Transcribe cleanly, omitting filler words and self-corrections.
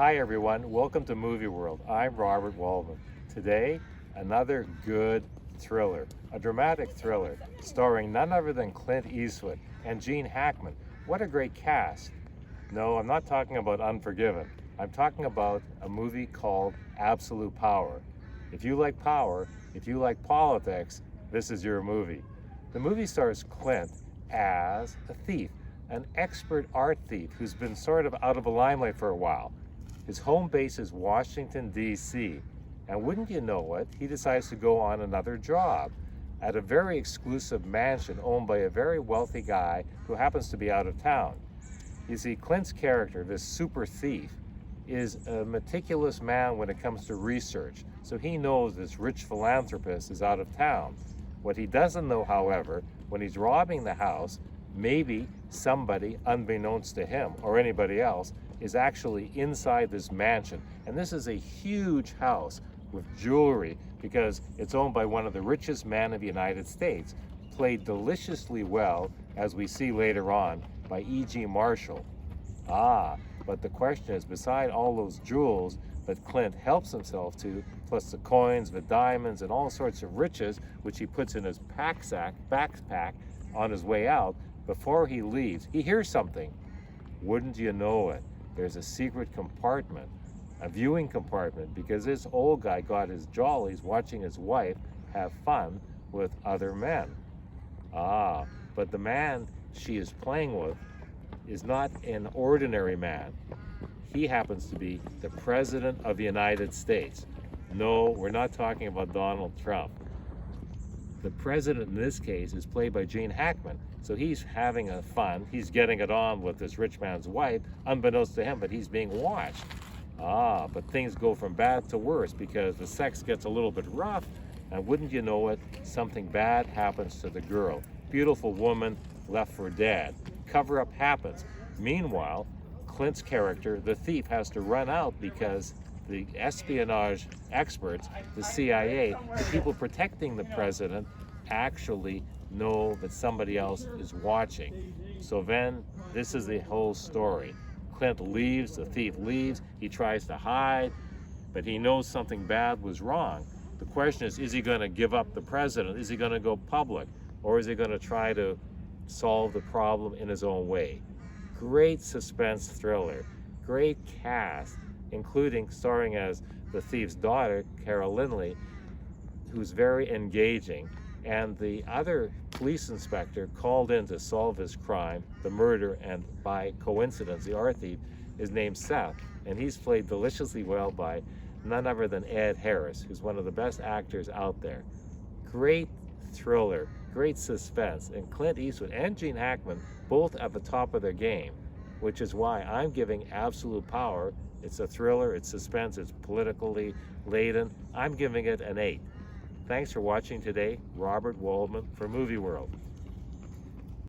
Hi everyone, welcome to Movie World. I'm Robert Waldman. Today, another good thriller, a dramatic thriller, starring none other than Clint Eastwood and Gene Hackman. What a great cast. No, I'm not talking about Unforgiven. I'm talking about a movie called Absolute Power. If you like power, if you like politics, this is your movie. The movie stars Clint as a thief, an expert art thief who's been sort of out of the limelight for a while. His home base is Washington, D.C., and wouldn't you know it, he decides to go on another job at a very exclusive mansion owned by a very wealthy guy who happens to be out of town. You see, Clint's character, this super thief, is a meticulous man when it comes to research, so he knows this rich philanthropist is out of town. What he doesn't know, however, when he's robbing the house, maybe somebody, unbeknownst to him or anybody else, is actually inside this mansion. And this is a huge house with jewelry because it's owned by one of the richest men of the United States, played deliciously well, as we see later on, by E.G. Marshall. But the question is, beside all those jewels that Clint helps himself to, plus the coins, the diamonds, and all sorts of riches, which he puts in his backpack on his way out, before he leaves, he hears something. Wouldn't you know it? There's a secret compartment, a viewing compartment, because this old guy got his jollies watching his wife have fun with other men. But the man she is playing with is not an ordinary man. He happens to be the President of the United States. No, we're not talking about Donald Trump. The president in this case is played by Gene Hackman. So he's having a fun, he's getting it on with this rich man's wife, unbeknownst to him, but he's being watched. But things go from bad to worse because the sex gets a little bit rough, and wouldn't you know it, something bad happens to the girl. Beautiful woman left for dead. Cover-up happens. Meanwhile, Clint's character, the thief, has to run out because the espionage experts, the CIA, the people protecting the president, actually know that somebody else is watching. So then, this is the whole story. Clint leaves, the thief leaves, he tries to hide, but he knows something bad was wrong. The question is he going to give up the president? Is he going to go public? Or is he going to try to solve the problem in his own way? Great suspense thriller, great cast, including starring as the thief's daughter, Carol Lynley, who's very engaging, and the other police inspector called in to solve his crime, the murder, and by coincidence, the art thief, is named Seth, and he's played deliciously well by none other than Ed Harris, who's one of the best actors out there. Great thriller, great suspense, and Clint Eastwood and Gene Hackman both at the top of their game, which is why I'm giving Absolute Power. It's a thriller, it's suspense, it's politically laden. I'm giving it an 8. Thanks for watching today. Robert Waldman for Movie World.